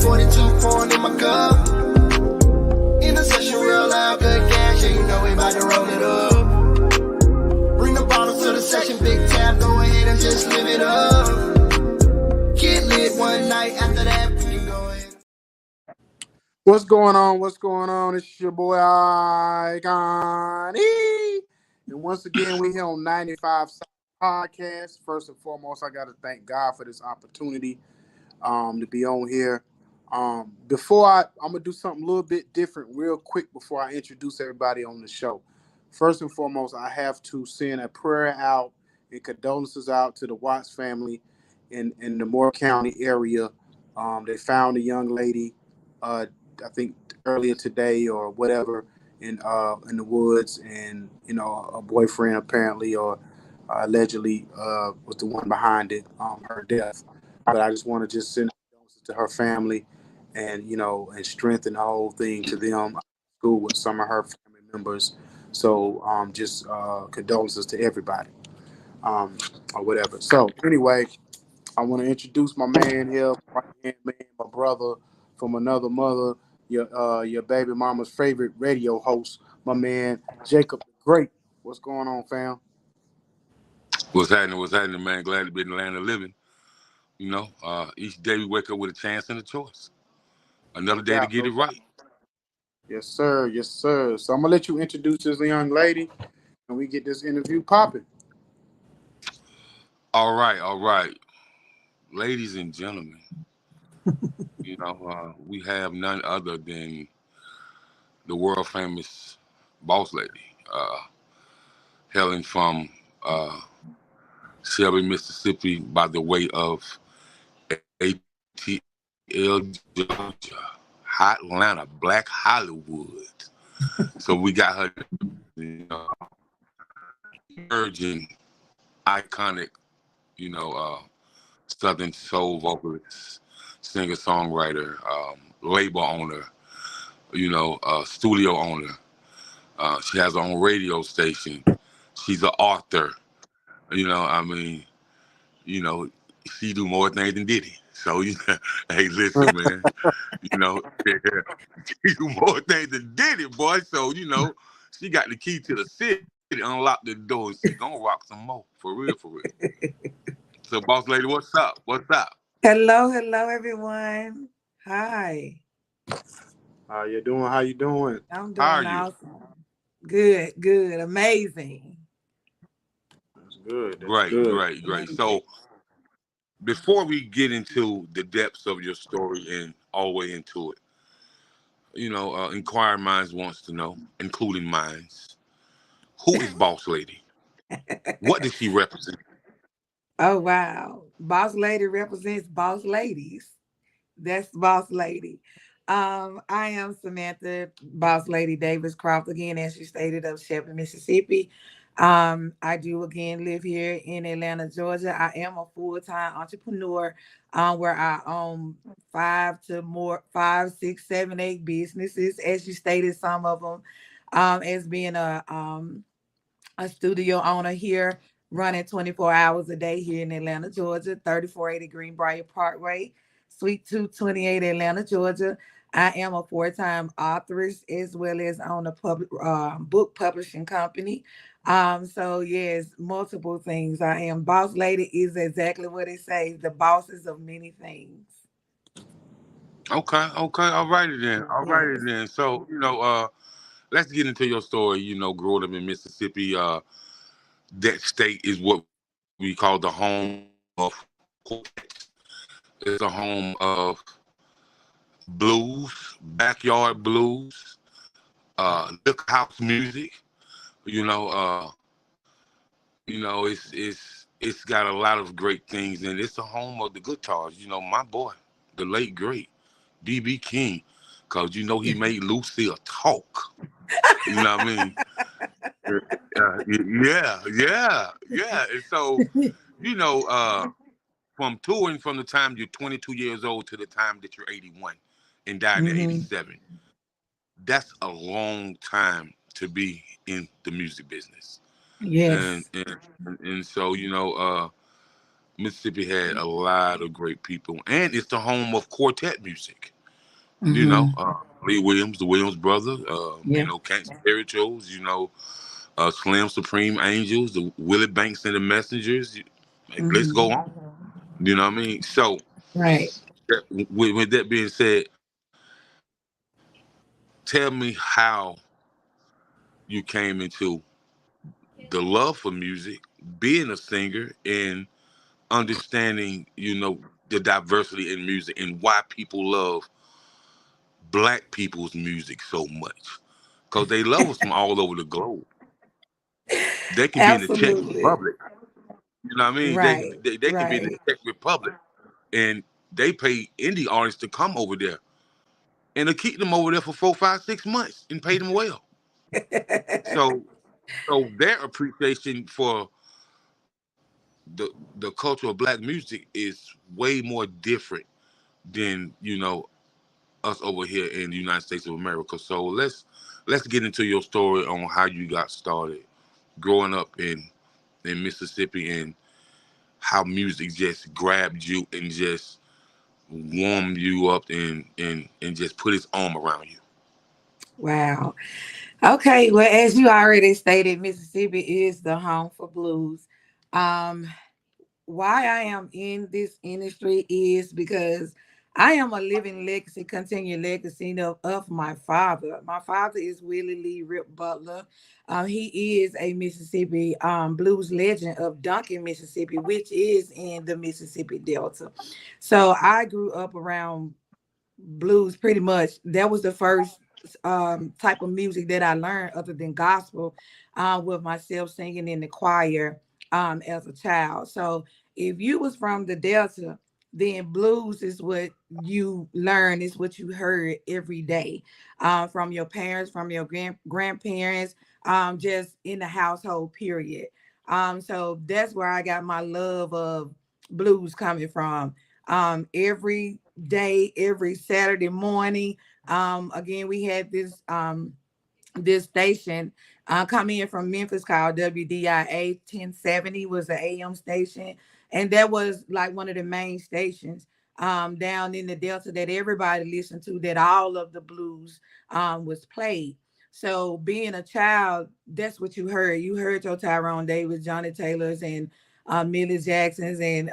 42 pouring in my cup. In the session real loud, good gas, yeah, you know we about to roll it up. Bring the bottles to the session, big tab, go ahead and just live it up. Get lit one night, after that, we can go ahead. What's going on? What's going on? It's your boy Icon. And once again, we here on 95 Podcast. First and foremost, I got to thank God for this opportunity to be on here. I'm gonna do something a little bit different real quick before I introduce everybody on the show. First and foremost, I have to send a prayer out and condolences out to the Watts family in the Moore County area. They found a young lady, I think earlier today or whatever, in the woods, and a boyfriend apparently or allegedly was the one behind it, her death. But I just want to just send condolences to her family, and and strengthen the whole thing to them. School with some of her family members, so just condolences to everybody, or whatever. So anyway, I want to introduce my man here, right hand man, my brother from another mother, your baby mama's favorite radio host, my man Jacob the Great. What's going on, fam? What's happening? What's happening, man? Glad to be in the land of living. Each day we wake up with a chance and a choice. Another day to get it right. Yes, sir. Yes, sir. So I'm gonna let you introduce this young lady, and we get this interview popping. All right. Ladies and gentlemen, we have none other than the world famous boss lady, hailing from Shelby, Mississippi, by the way of ATL, Georgia, Hot Atlanta, Black Hollywood. So we got her, virgin, iconic, Southern soul vocalist, singer, songwriter, label owner, studio owner. She has her own radio station. She's an author. She do more things than Diddy. So, hey, listen, man. She do more things than Diddy, boy. So, she got the key to the city, unlock the door, and she gonna rock some more. For real, for real. So, boss lady, what's up? What's up? Hello, everyone. Hi. How you doing? How you doing? I'm doing awesome. Good, amazing. That's good. Great. So, before we get into the depths of your story and all the way into it, inquiring minds wants to know, including minds, who is Boss Lady? What does she represent? Oh, wow. Boss Lady represents boss ladies. That's Boss Lady. I am Samantha Boss Lady Davis Croft, again, as you stated, of Shelby, Mississippi. I do again live here in Atlanta, Georgia. I am a full-time entrepreneur, where I own 5, 6, 7, 8 businesses, as you stated, some of them, as being a studio owner here, running 24 hours a day here in Atlanta, Georgia, 3480 Greenbrier Parkway, Suite 228, Atlanta, Georgia. I am a 4-time authoress, as well as own a book publishing company. So yes, multiple things. I am Boss Lady is exactly what it says, the bosses of many things. Okay. All righty then. So, let's get into your story. Growing up in Mississippi, that state is what we call the home of quartets. It's a home of blues, backyard blues, liquor house music. It's got a lot of great things, and it's a home of the guitars. My boy, the late great B.B. King, because he made Lucille talk. You know what I mean? Yeah. And so, from touring from the time you're 22 years old to the time that you're 81 and dying at 87, that's a long time to be in the music business. Yes. And so, Mississippi had a lot of great people, and it's the home of quartet music. You know, Mm-hmm. Lee Williams, the Williams brother. You Yeah. know, Cat Spirituals. You know, Slim Supreme Angels, the Willie Banks and the Messengers. Like, let's go Mm-hmm. on. You know what I mean? So, Right. with that being said, tell me how you came into the love for music, being a singer, and understanding, you know, the diversity in music and why people love black people's music so much. Because they love us from all over the globe. They can be in the Czech Absolutely. Republic. You know what I mean? Right. They can be in the Right. Czech Republic, and they pay indie artists to come over there, and to keep them over there for 4, 5, 6 months and pay them well. So, so their appreciation for the culture of black music is way more different than, you know, us over here in the United States of America. So let's get into your story on how you got started growing up in Mississippi, and how music just grabbed you and just warmed you up and just put its arm around you. Wow. Okay. Well, as you already stated, Mississippi is the home for blues. Um, why I am in this industry is because I am a living legacy, continued legacy of my father. My father is Willie Lee Rip Butler. He is a Mississippi blues legend of Duncan, Mississippi, which is in the Mississippi Delta. So I grew up around blues pretty much. That was the first type of music that I learned other than gospel, with myself singing in the choir as a child. So if you was from the Delta, then blues is what you learn, is what you heard every day, from your parents, from your grandparents, just in the household period. So that's where I got my love of blues coming from. Every day, every Saturday morning. Again, we had this station come in from Memphis called WDIA 1070, was the AM station, and that was like one of the main stations down in the Delta that everybody listened to. That all of the blues was played. So being a child, that's what you heard. You heard your Tyrone Davis, Johnny Taylors, and Millie Jacksons, and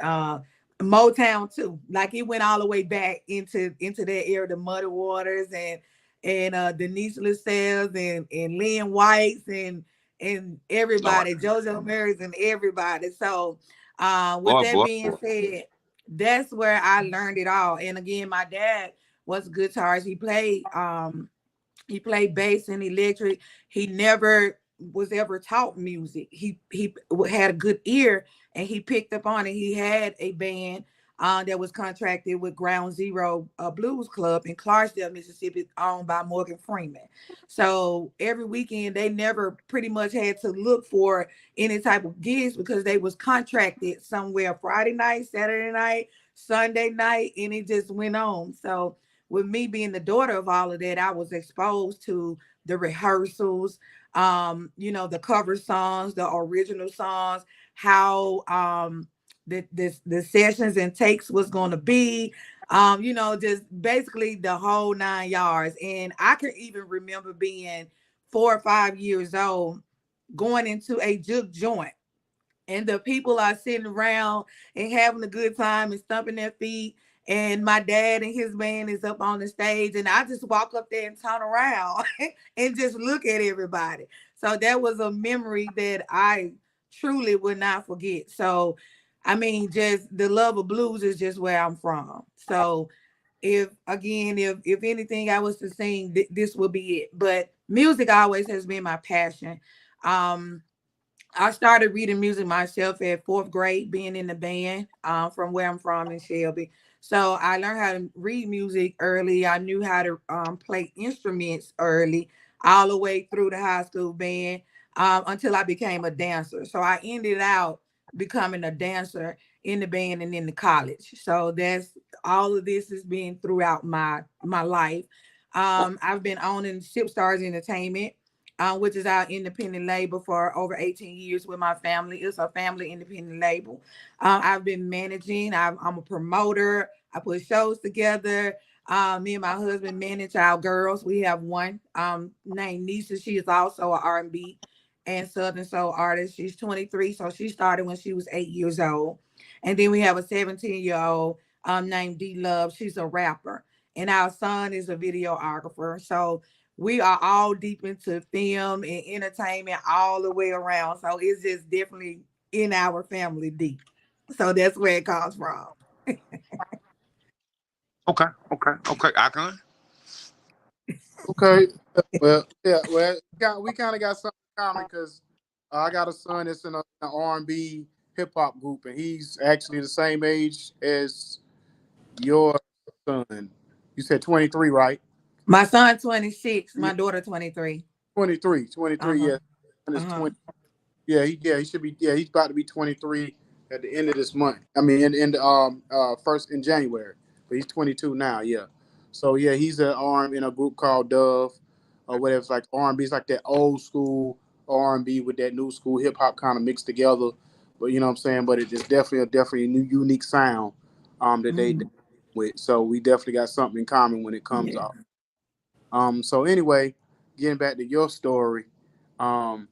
Motown too. Like it went all the way back into that era, the Muddy Waters and Denise Lascelles and Lynn Whites and Lord, everybody, JoJo Marys and everybody. So with boy, that boy, being boy. said, that's where I learned it all. And again, my dad was a guitarist. He played bass and electric. He never was ever taught music. He had a good ear and he picked up on it. He had a band that was contracted with Ground Zero Blues Club in Clarksdale, Mississippi, owned by Morgan Freeman. So every weekend they never pretty much had to look for any type of gigs because they was contracted somewhere Friday night, Saturday night, Sunday night, and it just went on. So with me being the daughter of all of that, I was exposed to the rehearsals, the cover songs, the original songs, how the sessions and takes was going to be, just basically the whole 9 yards. And I can even remember being 4 or 5 years old, going into a juke joint, and the people are sitting around and having a good time and stumping their feet. And my dad and his band is up on the stage, and I just walk up there and turn around and just look at everybody. So that was a memory that I truly would not forget. So, I mean, just the love of blues is just where I'm from. So, if anything I was to sing, this would be it. But music always has been my passion. Um, I started reading music myself at fourth grade, being in the band from where I'm from in Shelby. So I learned how to read music early. I knew how to play instruments early, all the way through the high school band until I became a dancer. So I ended out becoming a dancer in the band and in the college. So that's all of this has been throughout my life. I've been owning Ship Stars Entertainment, which is our independent label, for over 18 years with my family. It's a family independent label. I've been managing. I'm a promoter. I put shows together. Me and my husband manage our girls. We have one named Nisha. She is also an R&B and Southern Soul artist. She's 23, so she started when she was 8 years old. And then we have a 17-year-old named D Love. She's a rapper. And our son is a videographer. So we are all deep into film and entertainment all the way around. So it's just definitely in our family deep. So that's where it comes from. Okay, okay, okay. Icon. Okay. Well, yeah. Well, we kind of got something in common because I got a son that's in an R&B hip hop group, and he's actually the same age as your son. You said 23, right? My son 26, Yeah, my daughter 23. 23, 23. Uh-huh. Yeah, and it's Uh-huh. 20. Yeah, he should be. Yeah, he's about to be 23 at the end of this month. I mean, in the first in January, but he's 22 now. Yeah, so yeah, he's an arm in a group called Dove, or whatever. It's like R&B. It's like that old school R&B with that new school hip hop kind of mixed together. But you know what I'm saying. But it's definitely a new unique sound that they Mhm. with. So we definitely got something in common when it comes Yeah. out. So anyway, getting back to your story. Um,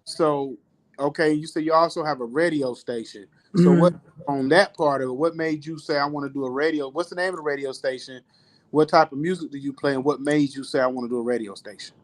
so, okay, you said you also have a radio station. So, what Mhm. on that part of it? What made you say I want to do a radio? What's the name of the radio station? What type of music do you play, and what made you say I want to do a radio station?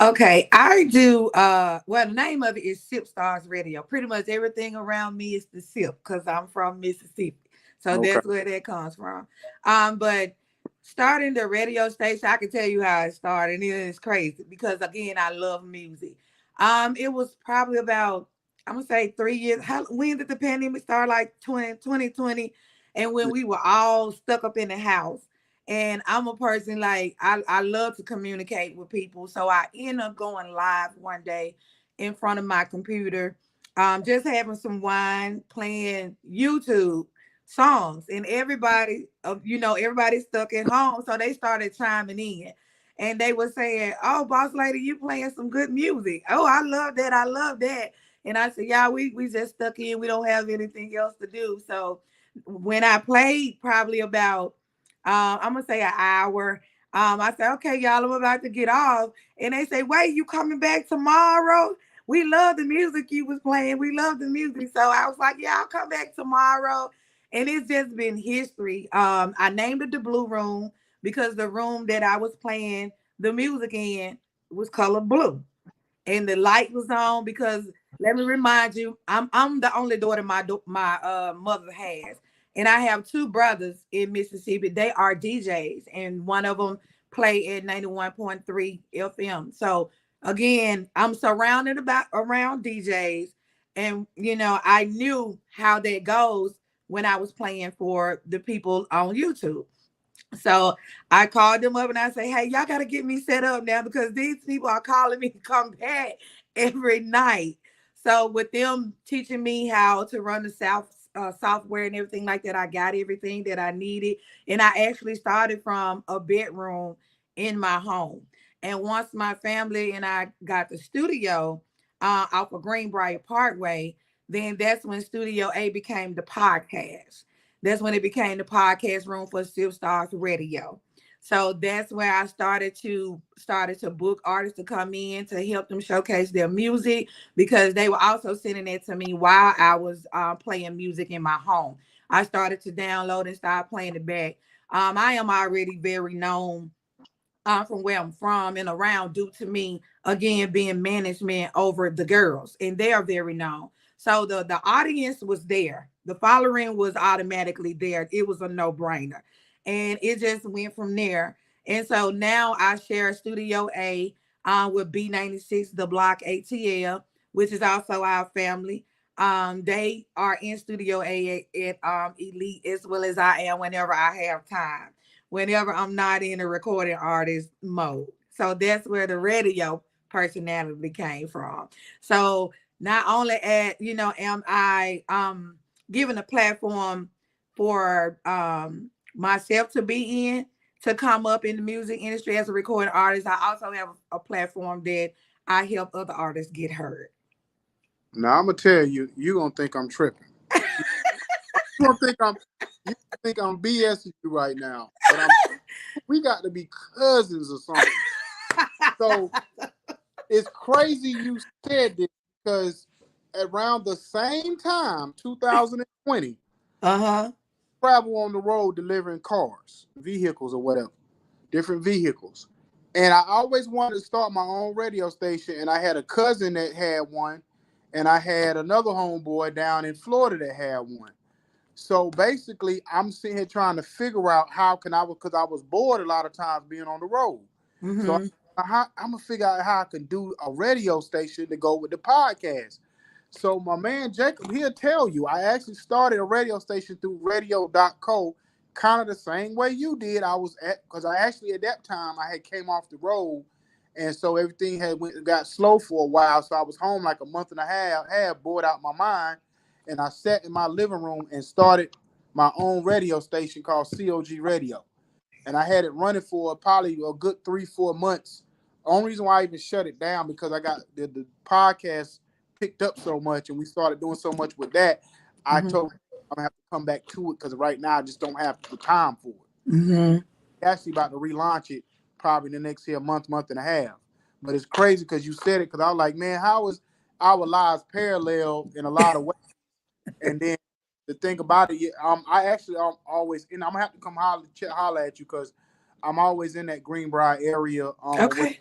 Okay, I do well the name of it is Sip Stars Radio. Pretty much everything around me is the sip because I'm from Mississippi. So Okay. that's where that comes from. But starting the radio station, I can tell you how it started, and it is crazy because again, I love music. It was probably about I'm gonna say 3 years. When did the pandemic start? Like 2020, and when we were all stuck up in the house. And I'm a person like I love to communicate with people. So I end up going live one day in front of my computer, just having some wine, playing YouTube songs. And everybody, everybody stuck at home. So they started chiming in. And they were saying, "Oh, boss lady, you playing some good music. Oh, I love that. I love that." And I said, "Yeah, we just stuck in. We don't have anything else to do." So when I played probably about I'm gonna say an hour. I said, okay, y'all, I'm about to get off. And they say, wait, you coming back tomorrow? We love the music you was playing. We love the music. So I was like, yeah, I'll come back tomorrow. And it's just been history. I named it the Blue Room because the room that I was playing the music in was colored blue and the light was on because let me remind you, I'm the only daughter my mother has, and I have two brothers in Mississippi. They are DJs, and one of them play at 91.3 FM. So again, I'm surrounded about around DJs, and I knew how that goes when I was playing for the people on YouTube. So I called them up and I say, hey, y'all got to get me set up now because these people are calling me to come back every night. So with them teaching me how to run the software and everything like that, I got everything that I needed. And I actually started from a bedroom in my home. And once my family and I got the studio off of Greenbrier Parkway, then that's when Studio A became the podcast. That's when it became the podcast room for Silver Stars Radio. So that's where I started to book artists to come in to help them showcase their music because they were also sending it to me while I was playing music in my home. I started to download and start playing it back. I am already very known from where I'm from and around due to me again being management over the girls, and they are very known. So the audience was there, the following was automatically there. It was a no brainer, and it just went from there. And so now I share Studio A with B96, the Block ATL, which is also our family. They are in Studio A at Elite as well as I am whenever I have time whenever I'm not in a recording artist mode. So that's where the radio personality came from. So not only am I given a platform for myself to be in to come up in the music industry as a recording artist, I also have a platform that I help other artists get heard. Now I'm gonna tell you, you gonna think I'm tripping. You gonna think I'm, you gonna think I'm BSing you right now, but I'm. We got to be cousins or something. So it's crazy you said this because around the same time, 2020, Uh-huh. travel on the road delivering cars, vehicles, or whatever, different vehicles. And I always wanted to start my own radio station. And I had a cousin that had one, and I had another homeboy down in Florida that had one. So basically, I'm sitting here trying to figure out how can I, because I was bored a lot of times being on the road. So Mm-hmm. I'm gonna figure out how I can do a radio station to go with the podcast. So my man Jacob, he'll tell you, I actually started a radio station through radio.co, kind of the same way you did. I was at, because I actually at that time I had came off the road, and so everything got slow for a while. So I was home like a month and a half bored out my mind, and I sat in my living room and started my own radio station called COG Radio, and I had it running for probably a good 3-4 months. Only reason why I even shut it down because I got the podcast picked up so much, and we started doing so much with that. I Mm-hmm. told I'm gonna have to come back to it because right now I just don't have the time for it. Mm-hmm. Actually, about to relaunch it probably in the next year, month and a half. But it's crazy because you said it because I was like, man, how is our lives parallel in a lot of ways? And then the thing about it, I actually I'm always, and I'm gonna have to come holler at you because I'm always in that Greenbrier area. Okay.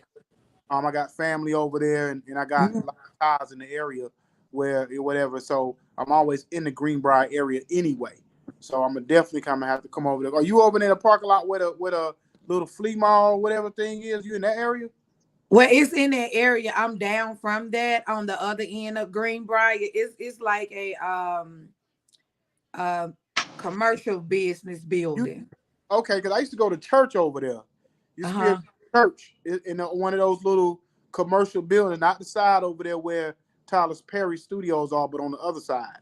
I got family over there, and I got a Mm-hmm. lot of ties in the area where whatever. So I'm always in the Greenbrier area anyway. So I'm gonna definitely kind of have to come over there. Are you over in the parking lot with a little flea mall, whatever thing is? You in that area? Well, it's in that area. I'm down from that on the other end of Greenbrier. It's like a uh commercial business You building. Okay? Because I used to go to church over there. Used to be a Uh-huh. church in one of those little commercial buildings, not the side over there where Tyler Perry Studios are, but on the other side.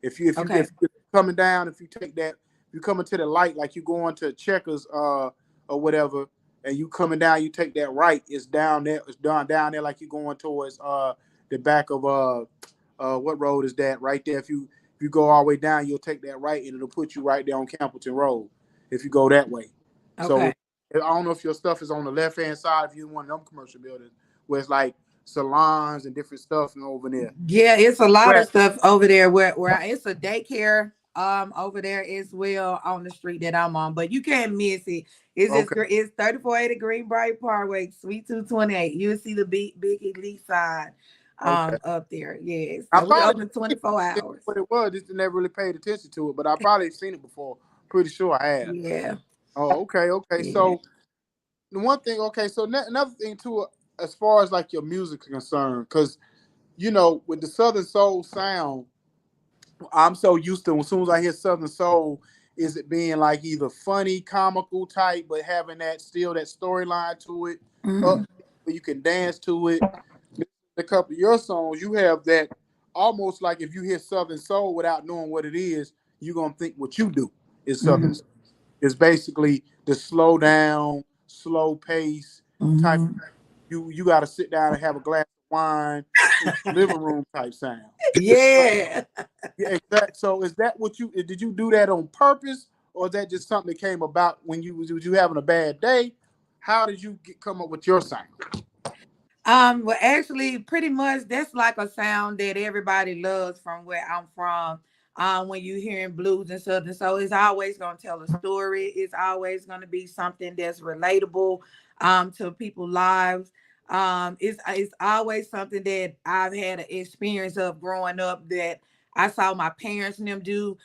Okay. If you're coming down, if you take that, if you coming to the light like you going to Checkers or whatever, and you coming down, you take that right. It's down there. It's down there like you going towards the back of what road is that right there? If you go all the way down, you'll take that right, and it'll put you right there on Campbellton Road if you go that way. So Okay. I don't know if your stuff is on the left hand side if you in one of them commercial buildings where it's like salons and different stuff and over there. Yeah, it's a lot of Where stuff over there it's a daycare over there as well on the street that I'm on, but you can't miss it. okay, It's 3480 Greenbrier Parkway, Suite 228. You'll see the big elite sign okay. up there. Yes. I So we probably open 24 hours. what it was, just never really paid attention to it, but I probably seen it before. Pretty sure I have. Yeah. Oh, okay. Yeah. So the one thing, okay, so another thing too, as far as like your music is concerned, because with the Southern Soul sound, I'm so used to as soon as I hear Southern Soul, is it being like either funny, comical type, but having that storyline to it, up Mhm. where you can dance to it. A couple of your songs, you have that almost like if you hear Southern Soul without knowing what it is, you're gonna think what you do is Southern Mhm. Soul. It's basically the slow down, slow pace type. Mhm. You got to sit down and have a glass of wine in the living room type sound. Yeah. Yeah, exactly. So is that what you did? You do that on purpose, or is that just something that came about when was you having a bad day? How did you come up with your sound? Well, actually, pretty much that's like a sound that everybody loves from where I'm from. When you hearing blues and southern, so it's always gonna tell a story. It's always gonna be something that's relatable to people's lives. It's always something that I've had an experience of growing up that I saw my parents and them do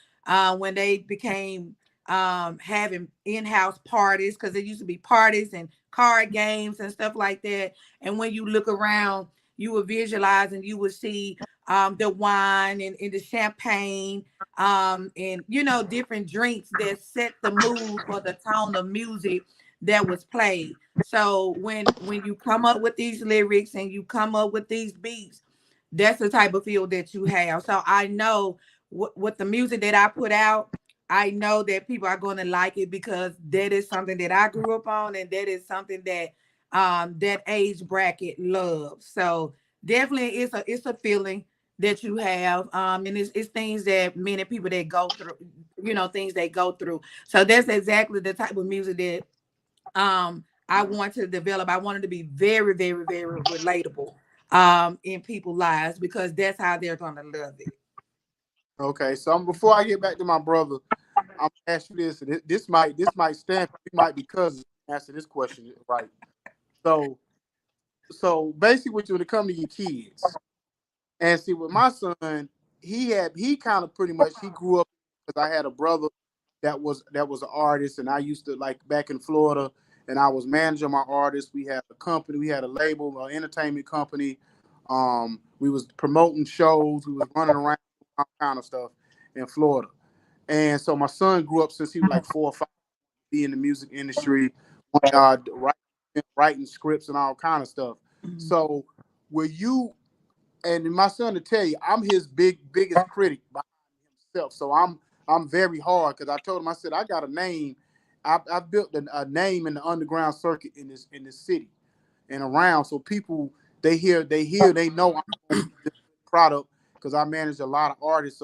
when they became having in-house parties, because there used to be parties and card games and stuff like that. And when you look around, you will visualize and you will see the wine and the champagne and different drinks that set the mood for the tone of music that was played. So when you come up with these lyrics and you come up with these beats, that's the type of feel that you have. So I know what the music that I put out, I know that people are going to like it because that is something that I grew up on, and that is something that that age bracket loves. So definitely it's a feeling that you have. And it's things that many people that go through, things they go through. So that's exactly the type of music that I want to develop. I wanted to be very, very, very relatable in people's lives because that's how they're gonna love it. Okay, so before I get back to my brother, I'm gonna ask you this, and this might stand. We might be cousins. Answer this question right. So so basically, when it comes to your kids, and see with my son, he kind of pretty much he grew up because I had a brother that was an artist, and I used to like back in Florida, and I was managing my artists. We had a company, we had a label, an entertainment company. We was promoting shows, we was running around all kind of stuff in Florida. And so my son grew up since he was like 4 or 5, be in the music industry, writing scripts and all kind of stuff. Mhm. So were you and my son to tell you, I'm his biggest critic behind himself. So I'm very hard because I told him I said I got a name. I've built a name in the underground circuit in this city and around. So people they know I'm gonna be the product because I manage a lot of artists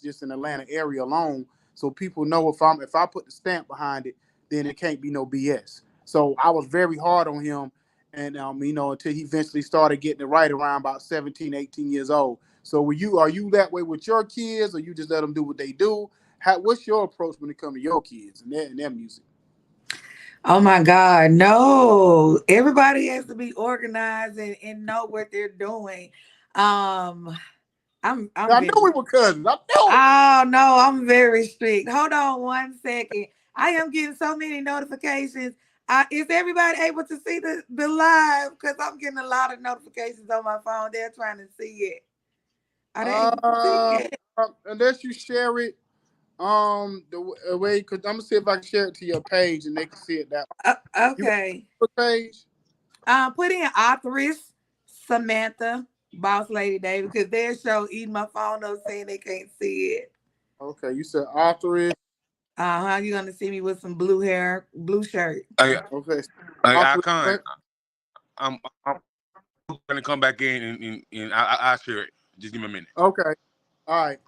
just in the Atlanta area alone. So people know if I put the stamp behind it, then it can't be no BS. So I was very hard on him, and until he eventually started getting it right around about 17, 18 years old. So are you that way with your kids, or you just let them do what they do? What's your approach when it comes to your kids and their music? Oh my God, no. Everybody has to be organized and know what they're doing. Um, I'm I very. knew we were cousins. I knew it. Oh no, I'm very strict. Hold on 1 second. I am getting so many notifications. Is everybody able to see the live? Because I'm getting a lot of notifications on my phone. They're trying to see it. Are they able to see Uh, it? Unless you share it, the way, because I'm gonna see if I can share it to your page and they can see it that way. You got Okay. a page? Put in authoress Samantha, Boss Lady David, because they're show eating my phone up saying they can't see it. Okay, you said authoress. Uh-huh. You're gonna see me with some blue hair, blue shirt. Hey, Okay, hey, authoress. Icon, What? I'm gonna come back in and I'll share it. Just give me a minute. Okay, all right,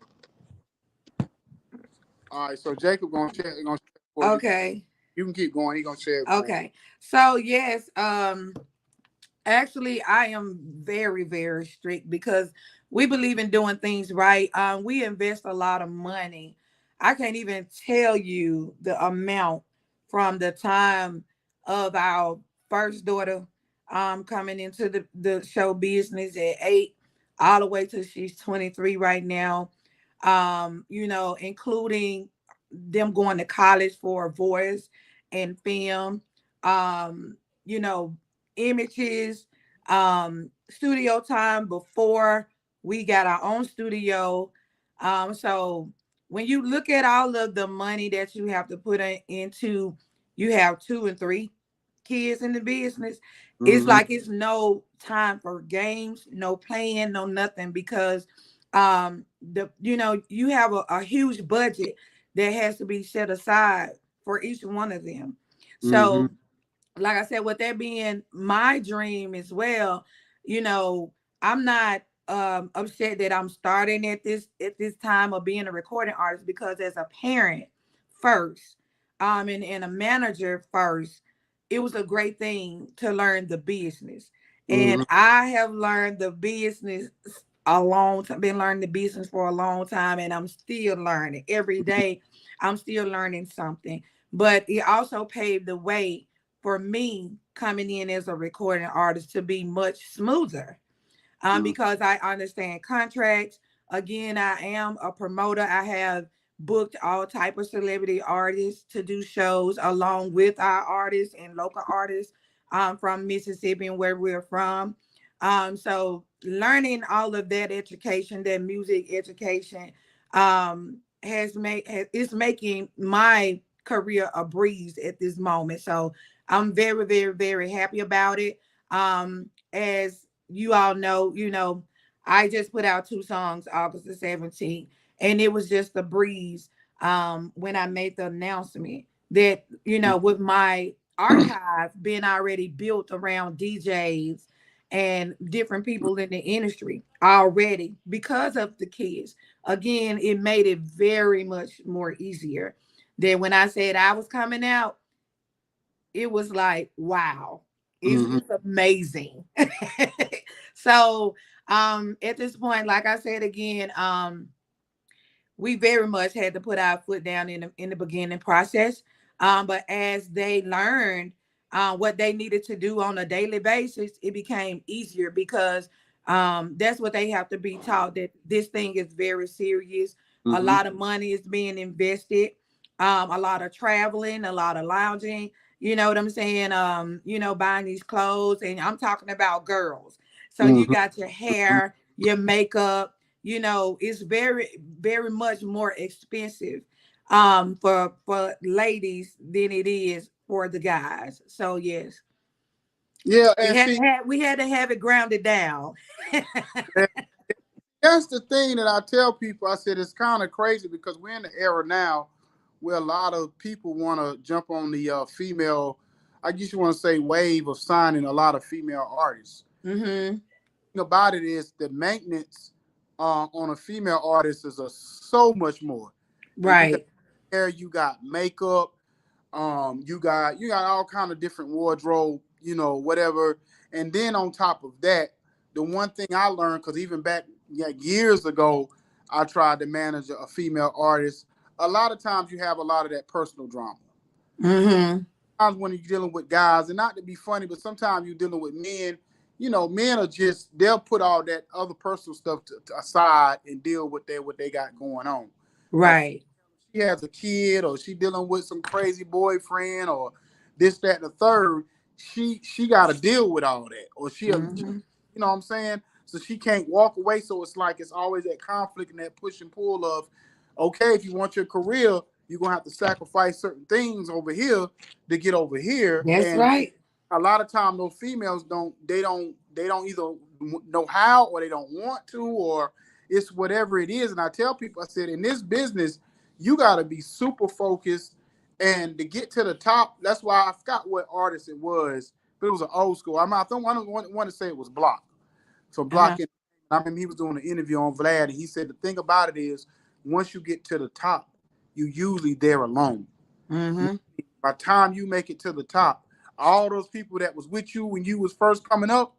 all right. So Jacob gonna share it for you. Okay. You can keep going. He gonna share it for Okay. So yes, actually, I am very, very strict because we believe in doing things right. We invest a lot of money. I can't even tell you the amount from the time of our first daughter coming into the show business at 8 all the way till she's 23 right now. Including them going to college for voice and film. Um, you know, images, studio time before we got our own studio. So when you look at all of the money that you have to put into, you have 2 and 3 kids in the business. It's you. like it's no time for games, no playing, no nothing because you have a huge budget that has to be set aside for each one of them. Mm-hmm. So like I said, with that being my dream as well, you know, I'm not upset that I'm starting at this time of being a recording artist because as a parent first, and a manager first, it was a great thing to learn the business. And Mm-hmm. I have learned the business a long time, been learning the business for a long time, and I'm still learning every day. I'm still learning something. But it also paved the way for me coming in as a recording artist to be much smoother because I understand contracts. Again, I am a promoter. I have booked all type of celebrity artists to do shows along with our artists and local artists from Mississippi and where we're from. So learning all of that education, that music education, is making my career a breeze at this moment. So I'm very, very, very happy about it. As you all know, I just put out 2 songs August the 17th, and it was just a breeze when I made the announcement that, with my archive being already built around DJs and different people in the industry already because of the kids. Again, it made it very much more easier than when I said I was coming out. it was like, wow, Hmm. it's amazing. So at this point, like I said again, we very much had to put our foot down in the beginning process. But as they learned what they needed to do on a daily basis, it became easier because that's what they have to be taught, that this thing is very serious. A Hmm. lot of money is being invested, a lot of traveling, a lot of lounging. You know what I'm saying? Buying these clothes, and I'm talking about girls. So you Hmm. got your hair, your makeup, it's very very much more expensive for ladies than it is for the guys. So yes, Yeah, we and had to see, have we had to have it grounded down. that's the thing that I tell people. I said it's kind of crazy because we're in the era now where a lot of people want to jump on the female, I guess you want to say, wave of signing a lot of female artists. Mm-hmm. The thing about it is the maintenance on a female artist is so much more. And you got Right. hair, you got makeup, you got all kind of different wardrobe, whatever. And then on top of that, the one thing I learned, because even back, yeah, years ago, I tried to manage a female artist. A lot of times you have a lot of that personal drama. Mm-hmm. Sometimes when you're dealing with guys, and not to be funny, but sometimes you're dealing with men. Men are just, they'll put all that other personal stuff to aside and deal with what they got going on. Like Right. she has a kid, or she dealing with some crazy boyfriend, or this, that, and the third. She got to deal with all that, or Mm-hmm. you know what I'm saying? So she can't walk away. So it's like it's always that conflict and that push and pull of, okay, if you want your career, you're gonna have to sacrifice certain things over here to get over here. That's And right. a lot of time those females don't either know how, or they don't want to, or it's whatever it is. And I tell people, I said, in this business, you got to be super focused, and to get to the top. That's why I forgot what artist it was, but it was an old school. I don't want to say it was Block. So Uh-huh. Block, I mean, he was doing an interview on Vlad, and he said the thing about it is, once you get to the top, you usually there alone. Mm-hmm. By the time you make it to the top, all those people that was with you when you was first coming up,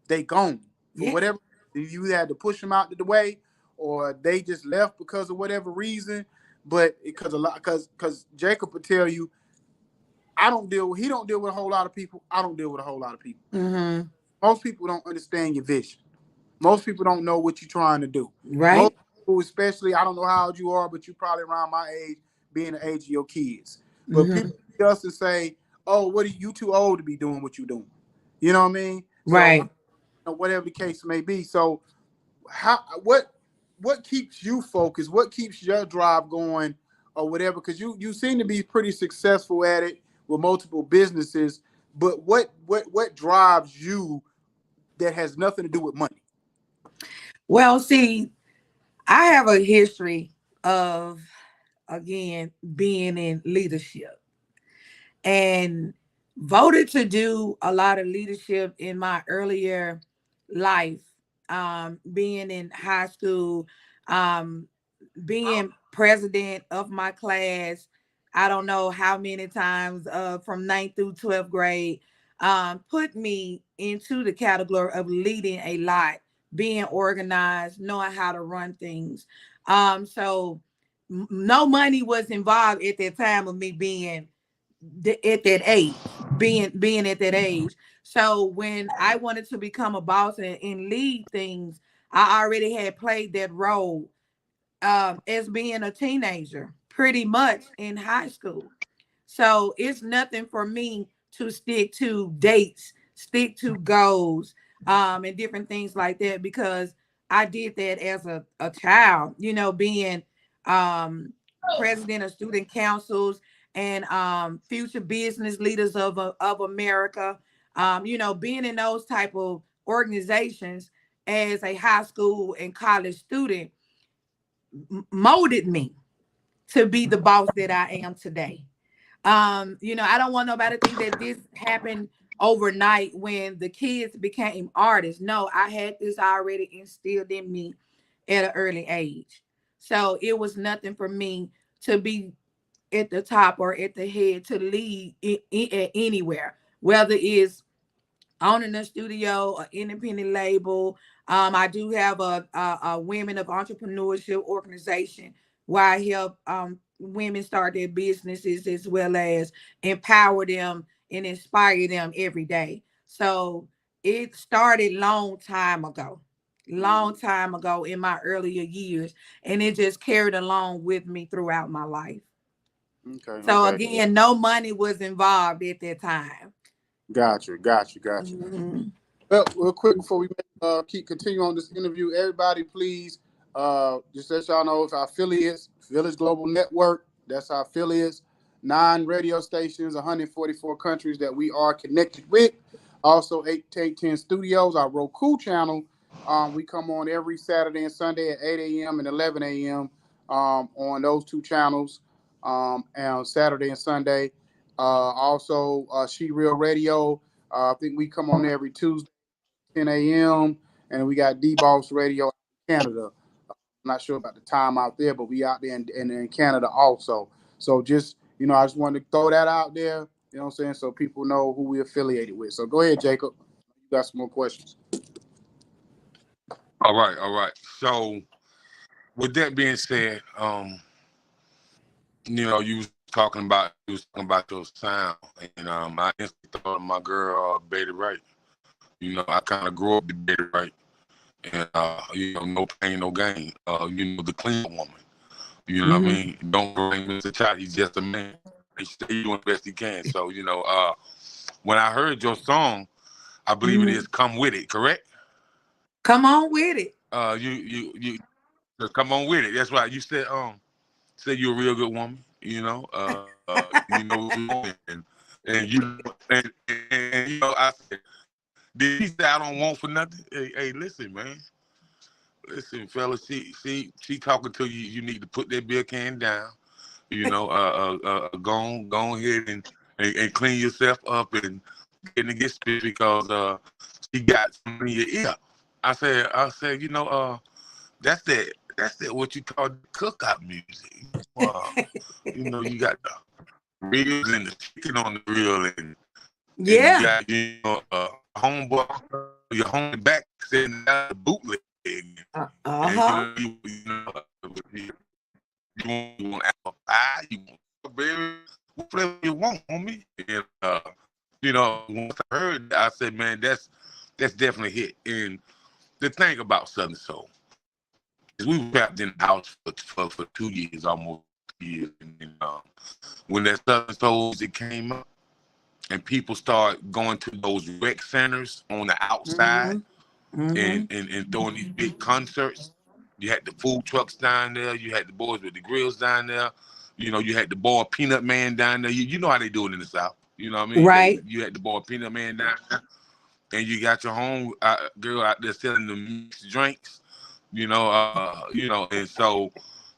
they gone for Yeah. whatever. You had to push them out of the way, or they just left because of whatever reason. But because a lot, because Jacob would tell you, he don't deal with a whole lot of people. I don't deal with a whole lot of people. Mm-hmm. Most people don't understand your vision. Most people don't know what you're trying to do. Most Right. people, especially, I don't know how old you are, but you probably around my age, being the age of your kids. But Mm-hmm. people see us and say, "Oh, what are you too old to be doing what you're doing?" You know what I mean? So Right. whatever the case may be. So how what keeps you focused? What keeps your drive going, or whatever? Because you seem to be pretty successful at it with multiple businesses. But what drives you that has nothing to do with money? Well, see, I have a history of, again, being in leadership, and voted to do a lot of leadership in my earlier life, being in high school, um, being president of my class. I don't know how many times, from ninth through 12th grade, put me into the category of leading a lot, being organized, knowing how to run things. So no money was involved at that time of me being at that age, being at that age. So when I wanted to become a boss and lead things, I already had played that role as being a teenager, pretty much in high school. So it's nothing for me to stick to dates, stick to goals, and different things like that, because I did that as a child, being um, president of student councils and future business leaders of America, being in those type of organizations as a high school and college student molded me to be the boss that I am today. I don't want nobody to think that this happened overnight when the kids became artists. No, I had this already instilled in me at an early age. So it was nothing for me to be at the top or at the head to lead anywhere, whether it's owning a studio, an independent label. I do have a women of entrepreneurship organization where I help women start their businesses as well as empower them and inspire them every day. So it started long time ago in my earlier years, and it just carried along with me throughout my life. Okay, So okay. again, no money was involved at that time. Got you. Mhm. Well, real quick before we keep continue on this interview, everybody, please just let y'all know if our affiliates, Village Global Network, that's our affiliates, 9 radio stations, 144 countries that we are connected with. Also, 810 Studios, our Roku channel. We come on every Saturday and Sunday at 8 a.m. and 11 a.m. On those 2 channels, and Saturday and Sunday. Also, She Real Radio. I think we come on every Tuesday, 10 a.m. And we got D-Boss Radio in Canada. I'm not sure about the time out there, but we out there in Canada also. So just, I just wanted to throw that out there, you know what I'm saying, so people know who we affiliated with. So go ahead, Jacob. You got some more questions. All right, all right. So with that being said, you was talking about your sound, and I instantly thought of my girl Betty Wright. I kind of grew up with Betty Wright, and no pain, no gain. The clean woman. You know what I Mhm. mean? Don't bring Mr. Child. He's just a man. He stay doing the best he can. So when I heard your song, I believe it is Mhm. "Come With It." Correct? Come on with it. You just come on with it. That's right. You said you're a real good woman. You know what you're doing, and I said, did he say I don't want for nothing? Hey, listen, man. Listen, fellas. She talking to you. You need to put that beer can down. Go ahead and clean yourself up and get spit because she got something in your ear. I said, that's that what you call cookout music. You got the ribs and the chicken on the grill, and you Yeah. got homeboy, your homie back sitting down the bootleg, and Uh-huh. you want apple pie, you want strawberry, what flavor you want, homie. And once I heard that, I said, man, that's definitely hit. And the thing about Southern Soul is we were trapped in the house for 2 years, almost 2 years. And when that Southern Soul music came up and people start going to those rec centers on the outside Mhm. Mhm. and throwing these big concerts, you had the food trucks down there, you had the boys with the grills down there, you had the boy Peanut Man down there. You know how they do it in the South. You know what I mean? Right. You had the boy Peanut Man down there, and you got your home girl out there selling the mixed drinks. And so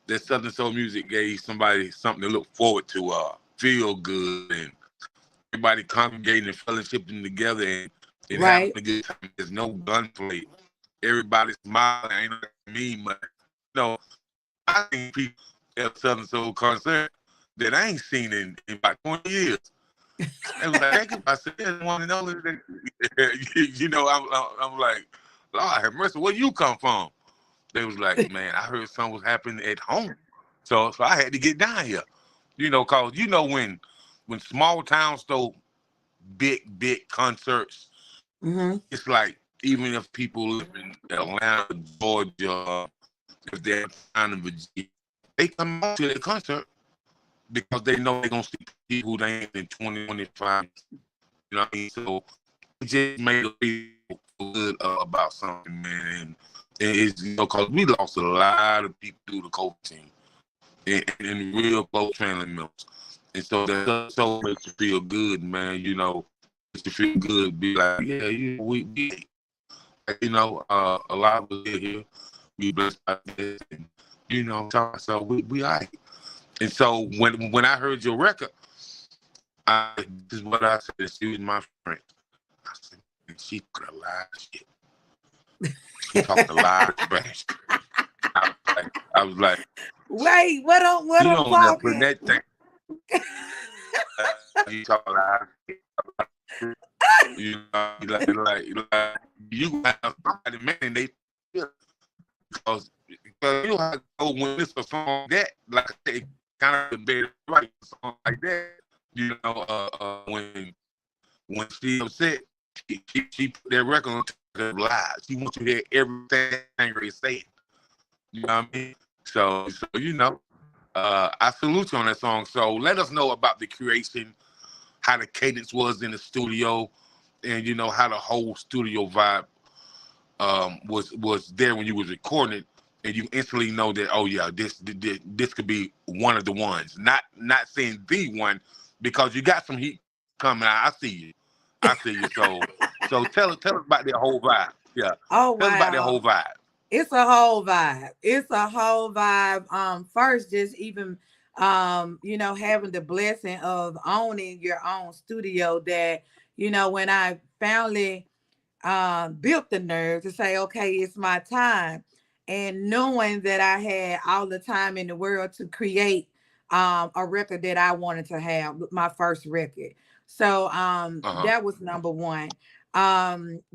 that Southern Soul music gave somebody something to look forward to, feel good, and everybody congregating and fellowshipping together and having Right. a good time. There's no gunplay. Everybody's smiling. Ain't no me, but I think people at Southern Soul concert that I ain't seen in about 20 years. It was like, I said, I want to know. I'm like, Lord have mercy, where you come from? They was like, man, I heard something was happening at home. So I had to get down here. Cause when small towns throw big concerts, Mhm. it's like even if people live in Atlanta, Georgia, if they're down in Virginia, they come out to the concert because they know they're gonna see people who they ain't in 2025. You know what I mean? So it just made us feel good about something, man. And it's because we lost a lot of people through the COVID team and real close family members. And so that makes you feel good, man. Makes you feel good. Be like, yeah, we a lot of us here. We blessed by this, and so we all right. And so when I heard your record, this is what I said. She was my friend. I said, man, she talking a lot of shit. She talking a lot of trash. I was like, Wait, what I'm you don't never put talking? that thing. You talk like, like you have somebody man they feel because you have to go when it's a song that like I said, it kind of better right a song like that. You know, when she upset, she put that record on the live. She wants you to hear everything Angry is saying. You know what I mean? So you know, I salute you on that song. So let us know about the creation, how the cadence was in the studio, and you know how the whole studio vibe was there when you was recording it, and you instantly know that oh yeah, this could be one of the ones. Not saying the one because you got some heat coming out. I see you. So tell us about that whole vibe. Yeah, Oh tell us about that wow. whole vibe. It's a whole vibe. It's a whole vibe. First, just even having the blessing of owning your own studio that, when I finally built the nerve to say, okay, it's my time. And knowing that I had all the time in the world to create a record that I wanted to have, my first record. So Uh that was number one.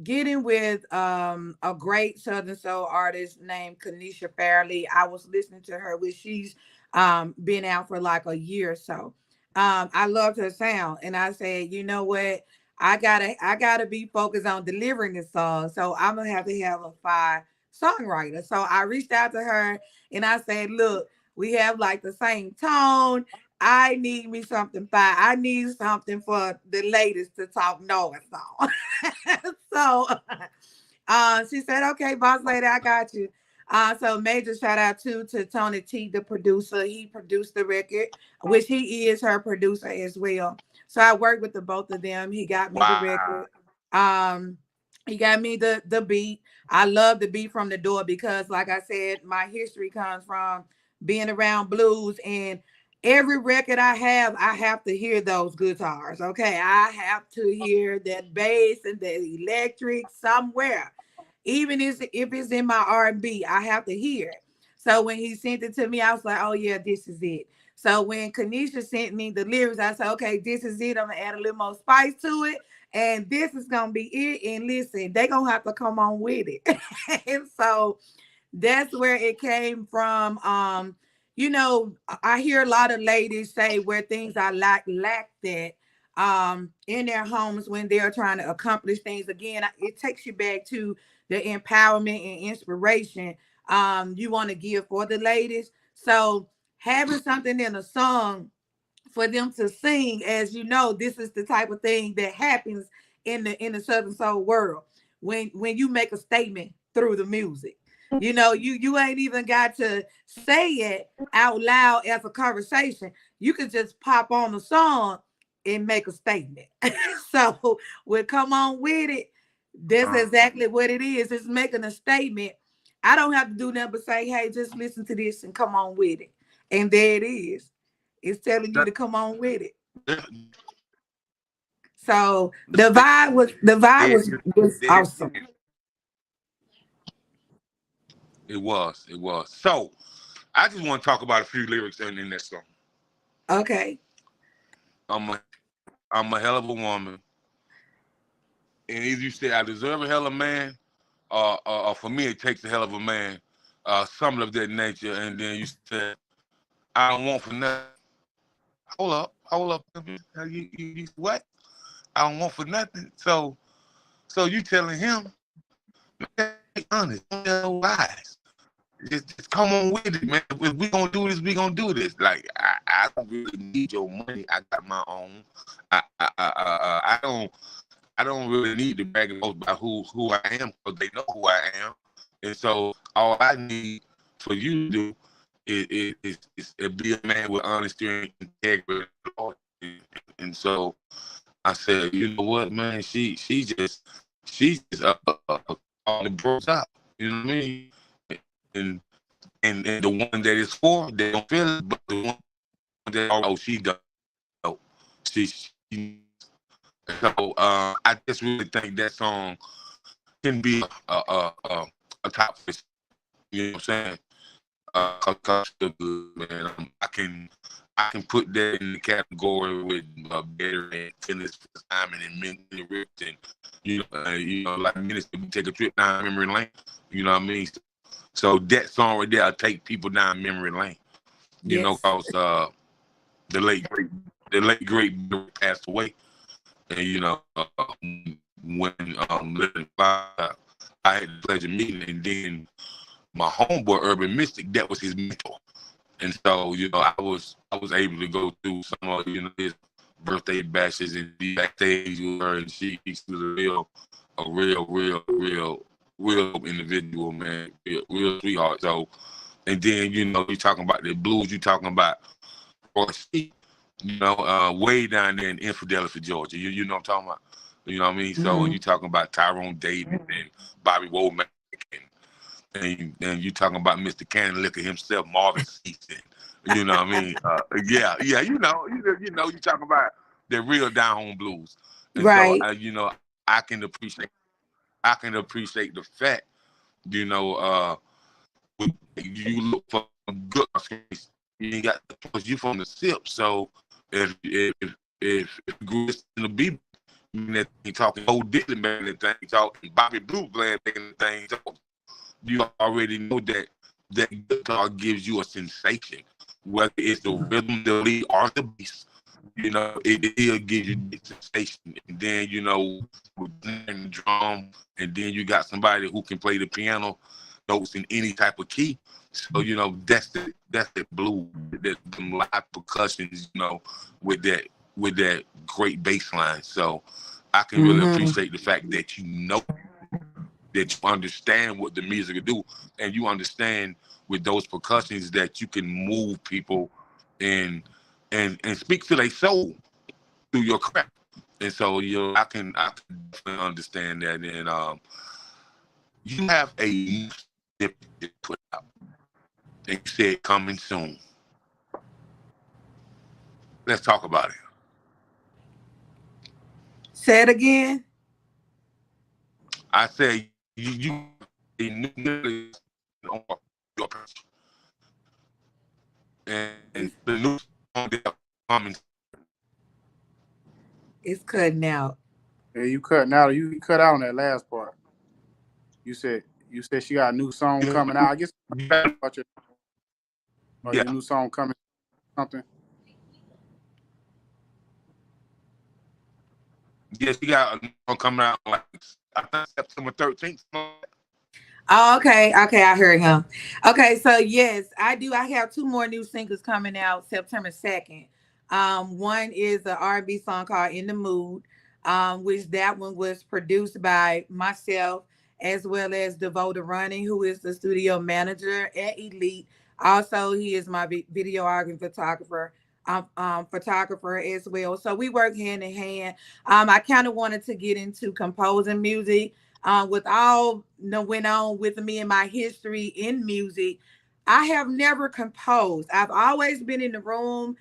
Getting with a great Southern Soul artist named Kanisha Fairley. I was listening to her, which she's been out for like a year or so. I loved her sound, and I said, you know what? I gotta be focused on delivering this song. So I'm gonna have to have a fire songwriter. So I reached out to her and I said, look, we have like the same tone. I need me something fire. I need something for the ladies to talk noise on. So she said, okay, boss lady, I got you. So major shout out to Tony T, the producer. He produced the record, which he is her producer as well. So I worked with the both of them. He got me the wow. record. Um, he got me the beat. I love the beat from the door because, like I said, my history comes from being around blues, and every record I have to hear those guitars. Okay, I have to hear that bass and the electric somewhere, even if it's in my R&B, I have to hear it. So when he sent it to me, I was like, oh yeah, this is it. So when Kanisha sent me the lyrics, I said, okay, this is it. I'm gonna add a little more spice to it, and this is gonna be it. And listen, they gonna have to come on with it. And so that's where it came from. I hear a lot of ladies say where things are lack that in their homes when they're trying to accomplish things. Again, it takes you back to the empowerment and inspiration you want to give for the ladies. So having something in a song for them to sing, as you know, this is the type of thing that happens in the Southern Soul world when you make a statement through the music. You ain't even got to say it out loud as a conversation. You could just pop on the song and make a statement. So we'll come on with it. That's exactly what it is. It's making a statement. I don't have to do nothing but say, hey, just listen to this and come on with it. And there it is. It's telling you to come on with it. So the vibe was awesome. It was. So I just want to talk about a few lyrics in that song. Okay. I'm a I'm a hell of a woman, and as you said, I deserve a hell of a man. For me, it takes a hell of a man. Something of that nature, and then you said, I don't want for nothing. Hold up. You what? I don't want for nothing. So you telling him, man, be honest, don't tell no lies. Just come on with it, man. If we gonna do this, we gonna do this. Like I don't really need your money. I got my own. I don't really need to brag and boast about who I am because they know who I am. And so all I need for you to do is be a man with honesty and integrity. And so I said, you know what, man, she's just all the bros out. You know what I mean? And and the one that is for, they don't feel it, but the one that she does. She so I just really think that song can be a top 50. You know what I'm saying? Cause good, man. I can put that in the category with better and fitness for Simon and mentally rich and like Minister, we take a trip down memory lane. You know what I mean? So that song right there, will take people down memory lane. Yes. Cause the late great passed away, and when Living Fire, I had the pleasure of meeting, and then my homeboy Urban Mystic, that was his mentor. And so, I was able to go through some of his birthday bashes and be backstage with her, and she was a real individual, man, real sweetheart. So, and then you talking about the blues, you talking about Roy, way down there in Infidelity, Georgia. You know what I'm talking about. You know what I mean? So, and you talking about Tyrone Davis and Bobby Womack and you talking about Mr. Cannon Liquor himself, Marvin Season. You know what I mean? Yeah. You talking about the real down home blues, and so Right. I can appreciate the fact, you know, uh, you look for good. You ain't got you from the SIP, so if Chris in the B that thing talking old Dylan man that thing talking Bobby Blue Bland making the thing talk, you already know that guitar gives you a sensation, whether it's the rhythm, the lead, or the bass. It'll give you the sensation, and then with the drum, and then you got somebody who can play the piano notes in any type of key. So that's the blue, that the live percussions, with that great bass line. So I can really appreciate the fact that that you understand what the music will do, and you understand with those percussions that you can move people and speak to their soul through your craft. And so I can definitely understand that. And you have a new snippet put out. They said coming soon. Let's talk about it. Say it again. I said you a new snippet on your page, and It's, the new song that coming. it's cutting out. Yeah, you cutting out. You cut out on that last part. You said she got a new song coming out. I guess about your Yeah, new song coming something. yes, you got a new song coming out like I think September 13th. Oh, okay. Okay, I heard him. Okay, so yes, I do. I have two more new singles coming out September 2nd. One is an R&B song called In the Mood, which that one was produced by myself as well as Devoted Running, who is the studio manager at Elite. Also, he is my videographer and photographer as well. So we work hand in hand. I kind of wanted to get into composing music with all went on with me and my history in music. I have never composed. I've always been in the room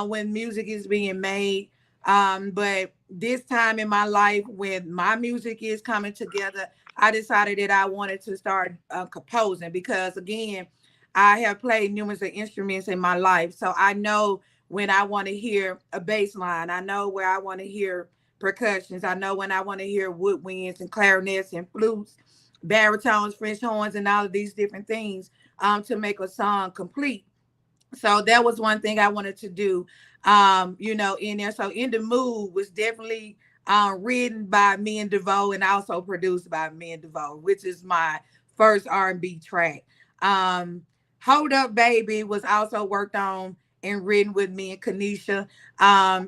when music is being made. But this time in my life, when my music is coming together, I decided that I wanted to start composing because, again, I have played numerous of instruments in my life. So I know when I want to hear a bass line, I know where I want to hear percussions. I know when I want to hear woodwinds and clarinets and flutes, baritones, French horns, and all of these different things to make a song complete. So that was one thing I wanted to do, in there. So In the Mood was definitely written by me and DeVoe and also produced by me and DeVoe, which is my first R&B track. Um, Hold Up Baby was also worked on and written with me and Kanisha.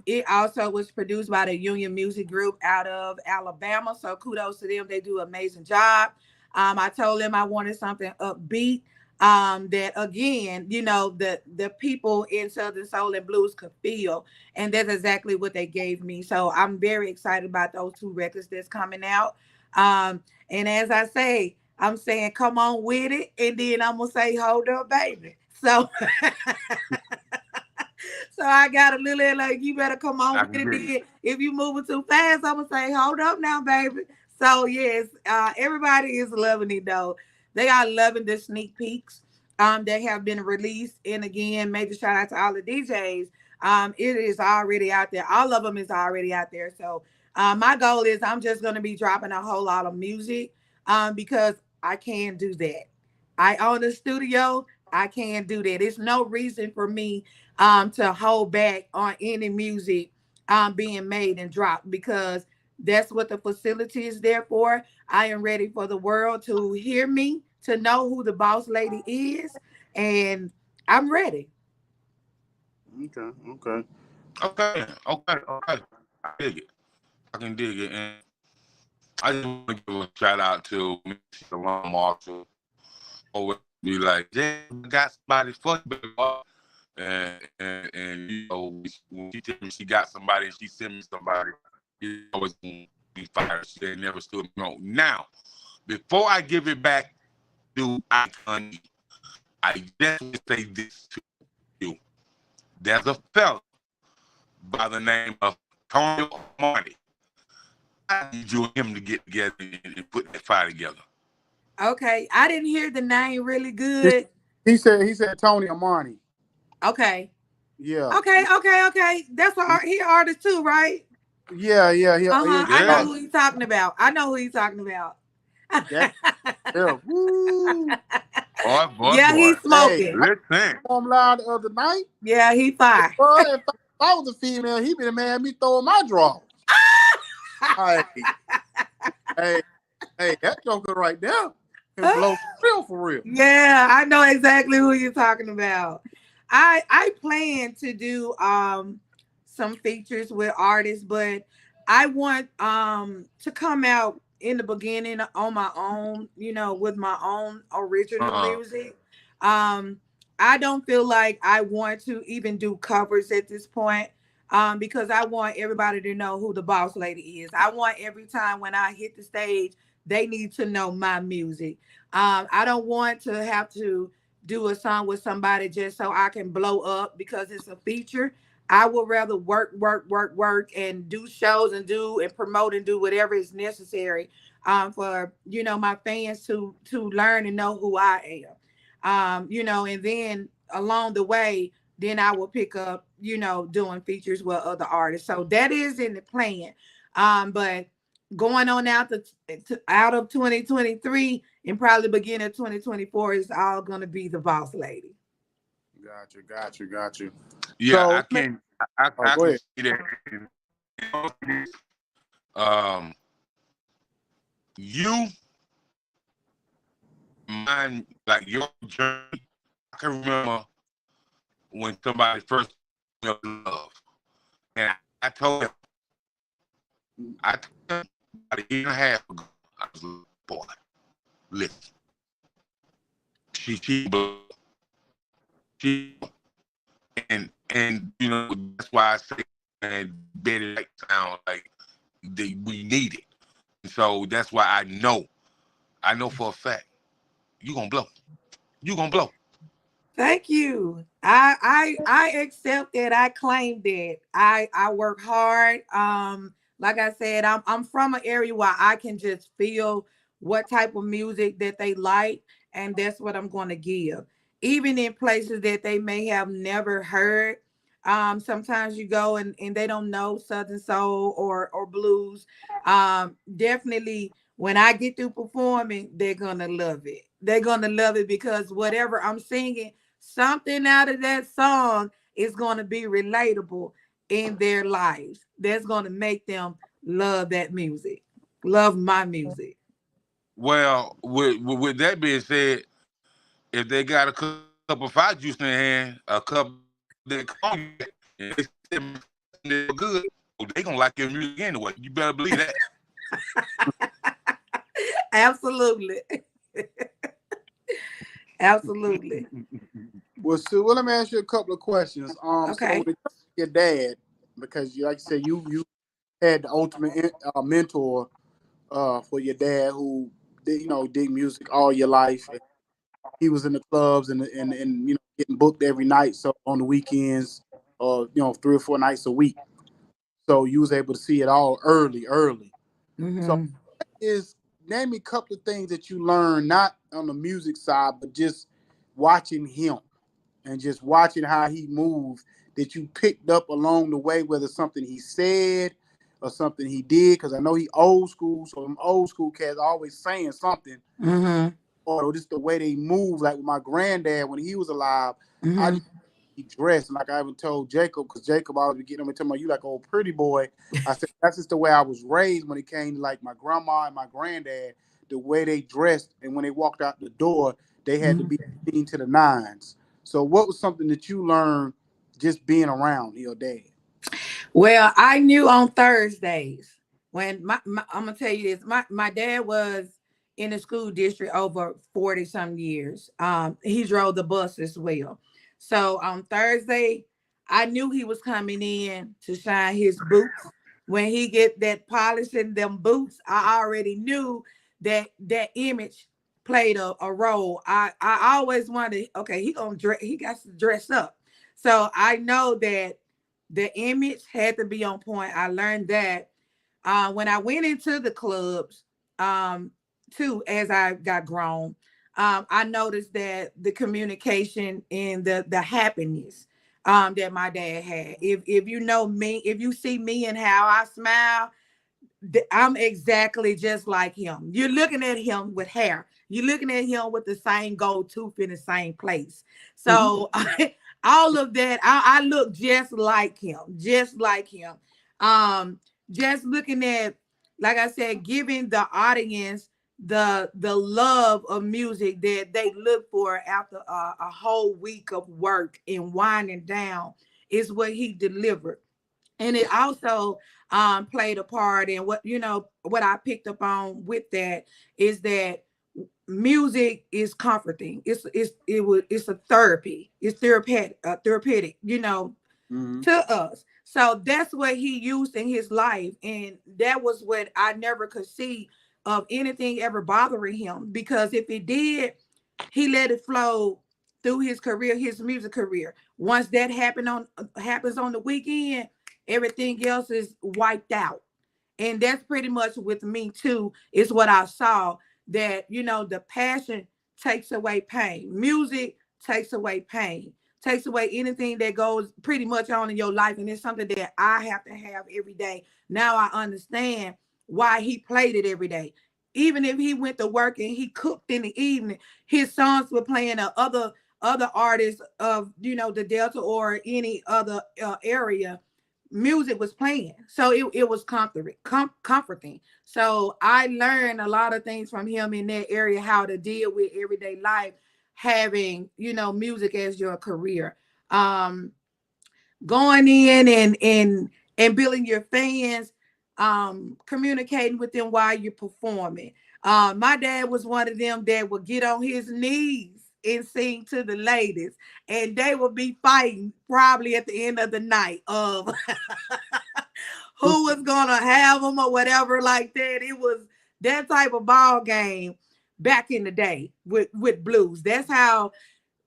It also was produced by the Union Music Group out of Alabama. So kudos to them. They do an amazing job. I told them I wanted something upbeat that again, the people in Southern Soul and Blues could feel, and that's exactly what they gave me. So I'm very excited about those two records that's coming out. And as I say, I'm saying come on with it, and then I'm gonna say hold up, baby. So so I got a little like you better come on I with can it. get it. Then if you moving too fast, I'm gonna say hold up now, baby. So yes, everybody is loving it though. They are loving the sneak peeks. that have been released. And again, major shout out to all the DJs. It is already out there. All of them is already out there. So my goal is I'm just gonna be dropping a whole lot of music because I can do that. I own a studio. I can do that. It's no reason for me to hold back on any music being made and dropped because that's what the facility is there for. I am ready for the world to hear me, to know who the boss lady is, and I'm ready. Okay, okay. Okay, okay, okay. I dig it. I can dig it. And I just want to give a shout out to Miss Shalom Marshall. Always be like, yeah, I got somebody for you, baby boy. And you know, when she tell me she got somebody and she send me somebody, it's always gonna be fired. She ain't never stood me wrong. Now, before I give it back to Icon, I just want to say this to you. There's a fella by the name of Tony Marty. I need you and him to get together and put that fire together. Okay, I didn't hear the name really He, good. he said Tony Amani. Okay, Yeah, okay. That's what he an artist too, right? yeah. I know Yeah. who he's talking about. I know who he's talking about. That yeah. Woo. Boy, boy, Yeah, boy. he's Hey, smoking. I Listen. saw him live the other night. Yeah, he fire. Boy, if I was a female, he been mad at me throwing my drawers. Hey, hey, hey, that joker right there can blow for real. Yeah, I know exactly who you're talking about. I plan to do some features with artists, but I want to come out in the beginning on my own, with my own original Uh-uh. music. Um I don't feel like I want to even do covers at this point. Because I want everybody to know who the boss lady is. I want every time when I hit the stage, they need to know my music. I don't want to have to do a song with somebody just so I can blow up because it's a feature. I would rather work, and do shows and do and promote and do whatever is necessary for my fans to learn and know who I am. And then along the way, then I will pick up, doing features with other artists. So that is in the plan. But going on out of 2023 and probably beginning of 2024 is all gonna be the boss lady. Got you. Yeah, So, I can I go can ahead. see that. Um, you mind like your journey. I can remember when somebody first told me of love, and I told him, about a year and a half ago, I was like, boy, listen, she, she, and that's why I say, and Betty like sound like we need it. And so that's why I know for a fact, you gonna blow. You gonna blow. Thank you. I accept that. I claim that. I work hard. Like I said, I'm from an area where I can just feel what type of music that they like, and that's what I'm going to give. Even in places that they may have never heard. Sometimes you go and they don't know Southern soul or blues. Definitely when I get through performing, they're gonna love it. They're gonna love it because whatever I'm singing, something out of that song is going to be relatable in their lives. That's going to make them love that music, love my music. Well, with that being said, if they got a cup of five juice in their hand, a cup that cognac, and they they're good, well, they gonna like your music anyway. You better believe that. Absolutely. Absolutely. Well, Sue, well, let me ask you a couple of questions. So when Okay. it comes to your dad, because like you said, you had the ultimate mentor for your dad who did music all your life. He was in the clubs and getting booked every night. So on the weekends, 3 or 4 nights a week. So you was able to see it all early. So Hmm. is name me a couple of things that you learned, not on the music side, but just watching him and just watching how he moves that you picked up along the way, whether something he said or something he did? Because I know he old school, so them old school cats always saying something, Mm-hmm. or just the way they move. Like with my granddad when he was alive, I Mm-hmm. just he dressed, and like I even told Jacob, because Jacob always be getting him and telling me, "You like old pretty boy." I said that's just the way I was raised when it came to like my grandma and my granddad. The way they dressed, and when they walked out the door, they had to Mm-hmm. be clean to the nines. So, what was something that you learned just being around your dad? Well, I knew on Thursdays when I'm gonna tell you this. My dad was in the school district over 40 some years. He drove the bus as well. So on Thursday, I knew he was coming in to shine his boots. When he get that polish in them boots, I already knew that that image played a role. I always wanted, okay, he got to dress up. So I know that the image had to be on point. I learned that when I went into the clubs, too, as I got grown, I noticed that the communication and the happiness that my dad had. If you know me, if you see me and how I smile, I'm exactly just like him. You're looking at him with hair. You're looking at him with the same gold tooth in the same place. Mm-hmm. So all of that, I look just like him, just like him. Um, just looking at, like I said, giving the audience the love of music that they look for after a whole week of work and winding down is what he delivered. And it also played a part in what, what I picked up on with that is that music is comforting. It's a therapy. It's therapeutic, Mm-hmm. to us. So that's what he used in his life. And that was what I never could see of anything ever bothering him. Because if it did, he let it flow through his career, his music career. Once that happens on the weekend, everything else is wiped out. And that's pretty much with me too, is what I saw, that the passion takes away pain. Music takes away pain, takes away anything that goes pretty much on in your life. And it's something that I have to have every day. Now I understand why he played it every day. Even if he went to work and he cooked in the evening, his songs were playing other artists of the Delta or any other area. Music was playing, so it was comforting. So I learned a lot of things from him in that area, how to deal with everyday life, having music as your career. um Going in and building your fans, communicating with them while you're performing. My dad was one of them that would get on his knees and sing to the ladies, and they would be fighting probably at the end of the night of who was gonna have them or whatever like that. It was that type of ball game back in the day with blues. That's how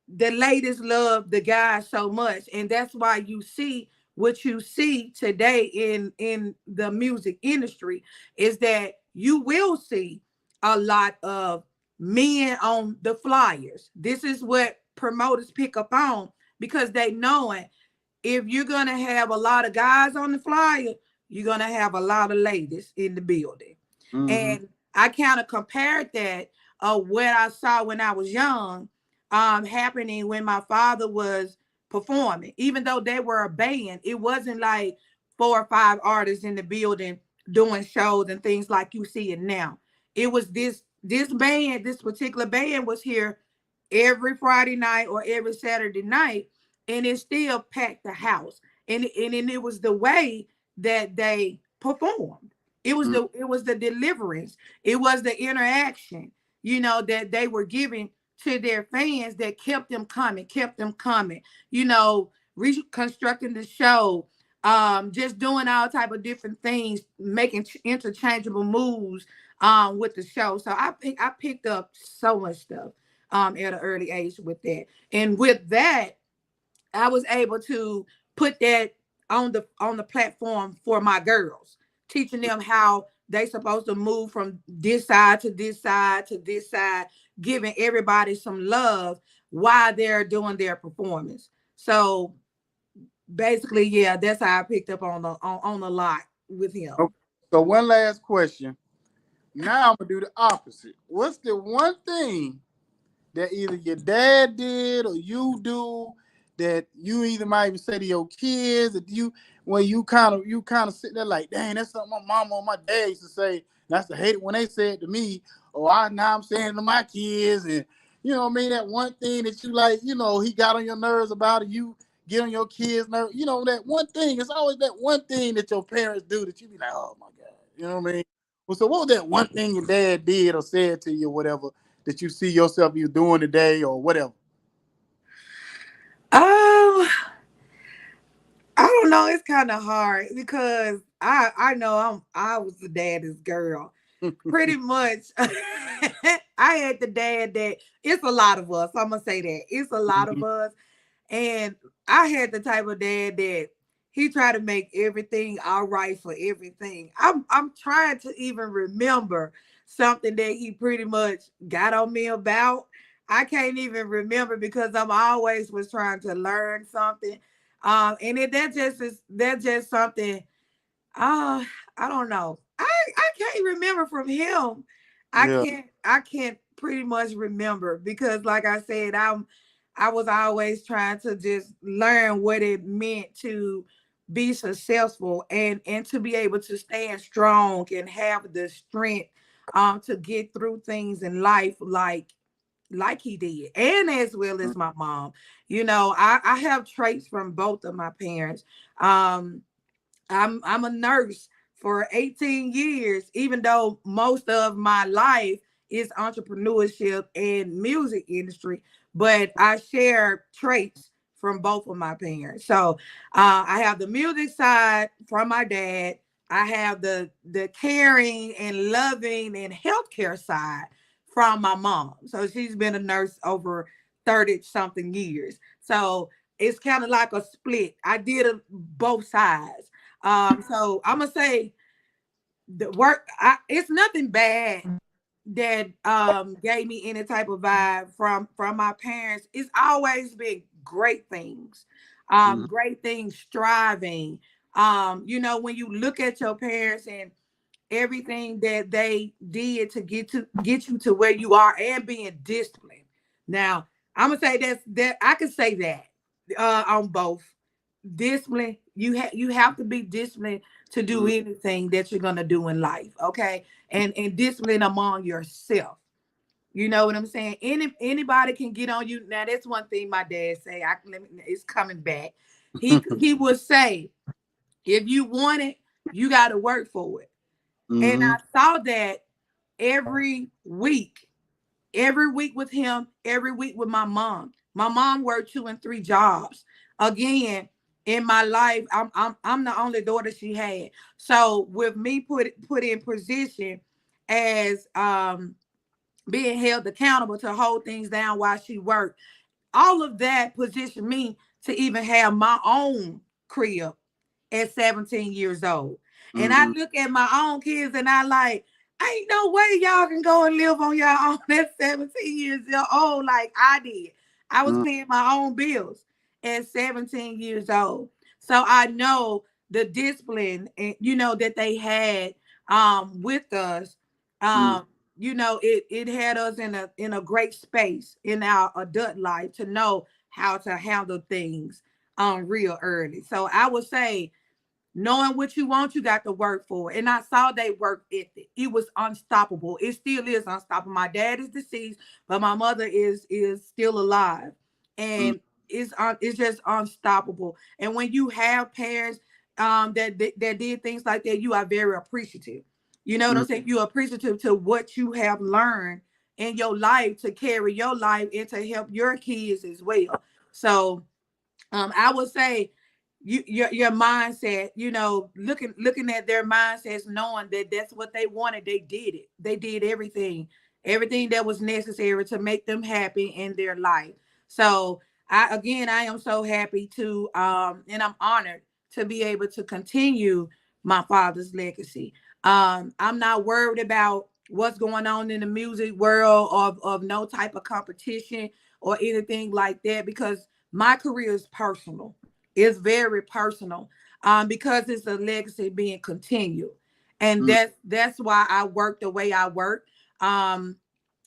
the ladies love the guys so much, and that's why you see what you see today in the music industry, is that you will see a lot of men on the flyers. This is what promoters pick up on, because they knowing if you're gonna have a lot of guys on the flyer, you're gonna have a lot of ladies in the building. Mm-hmm. And I kind of compared that what I saw when I was young, happening when my father was performing. Even though they were a band, it wasn't like 4 or 5 artists in the building doing shows and things like you see it now. It was this band, this particular band was here every Friday night or every Saturday night, and it still packed the house. And it was the way that they performed. It was the deliverance. It was the interaction, that they were giving to their fans that kept them coming, reconstructing the show, just doing all type of different things, making interchangeable moves with the show. So I picked up so much stuff at an early age with that. And with that, I was able to put that on the platform for my girls, teaching them how they supposed to move from this side to this side to this side, giving everybody some love. while they're doing their performance. So basically, yeah, that's how I picked up on on a lot with him. Okay. So one last question. Now I'm gonna do the opposite. What's the one thing that either your dad did or you do that you either might even say to your kids that you when you kind of sit there like, dang, that's something my mama or my dad used to say. That's the hate it when they say it to me, or I now I'm saying it to my kids, and you know what I mean. That one thing that you like, he got on your nerves about it. You get on your kids' nerves. That one thing. It's always that one thing that your parents do that you be like, oh my god, you know what I mean. Well, so what was that one thing your dad did or said to you or whatever that you see yourself you doing today or whatever? Um, I don't know. It's kind of hard because I know I was the daddy's girl. Pretty much, I had the dad that it's a lot of us. I'm gonna say that it's a lot of us. And I had the type of dad that he tried to make everything all right for everything. I'm trying to even remember something that he pretty much got on me about. I can't even remember because I'm always was trying to learn something. And that's just something uh, I don't know. I can't remember from him. Yeah. I can't pretty much remember because like I said, I was always trying to just learn what it meant to be successful and to be able to stand strong and have the strength to get through things in life like he did, and as well as my mom. I have traits from both of my parents. Um I'm a nurse for 18 years, even though most of my life is entrepreneurship and music industry, but I share traits from both of my parents. So I have the music side from my dad. I have the caring and loving and healthcare side from my mom. So she's been a nurse over 30 something years. So it's kind of like a split. I did both sides. So I'm gonna say the work. It's nothing bad that gave me any type of vibe from my parents. It's always been great things, Mhm. great things, striving. When you look at your parents and everything that they did to get you to where you are and being disciplined. Now, I'm gonna say that I can say that on both. Discipline, you have to be disciplined to do Mhm. anything that you're gonna do in life, okay? And discipline among yourself. You know what I'm saying? Anybody can get on you. Now, that's one thing my dad say. It's coming back. He would say, if you want it, you got to work for it. And Mhm. I saw that every week, every week with him, every week with my mom. My mom worked 2 and 3 jobs. Again, in my life, I'm the only daughter she had. So with me put in position as being held accountable to hold things down while she worked, all of that positioned me to even have my own crib at 17 years old. And I Mhm. look at my own kids and I like, ain't no way y'all can go and live on your own at 17 years old like I did. I was Mhm. paying my own bills at 17 years old. So I know the discipline and that they had with us. Mhm. Um, it had us in a great space in our adult life to know how to handle things real early. So I would say knowing what you want, you got to work for it. And I saw they work ethic. It was unstoppable. It still is unstoppable. My dad is deceased, but my mother is still alive. Mhm. And it's just unstoppable. And when you have parents that did things like that, you are very appreciative. You know what I'm Mhm. saying? You're appreciative to what you have learned in your life to carry your life and to help your kids as well. So I would say your mindset, looking at their mindsets, knowing that that's what they wanted, they did it. They did everything that was necessary to make them happy in their life. So I am so happy to and I'm honored to be able to continue my father's legacy. I'm not worried about what's going on in the music world of no type of competition or anything like that, because my career is personal. It's very personal, because it's a legacy being continued. And Mm. that's why I work the way I work. Um,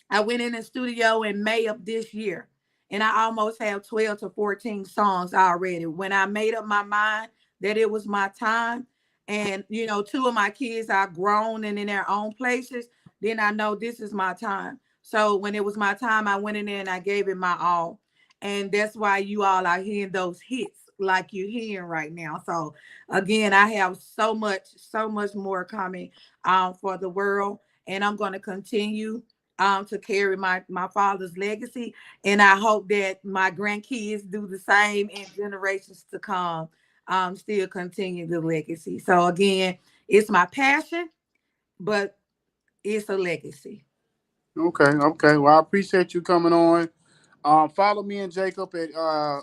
I went in the studio in May of this year, and I almost have 12 to 14 songs already. When I made up my mind that it was my time, and two of my kids are grown and in their own places, then I know this is my time. So when it was my time, I went in there and I gave it my all. And that's why you all are hearing those hits like you're hearing right now. So again, I have so much more coming for the world, and I'm going to continue to carry my father's legacy, and I hope that my grandkids do the same in generations to come. Still continue the legacy. So again, it's my passion, but it's a legacy. Okay. Well, I appreciate you coming on. Follow me and Jacob at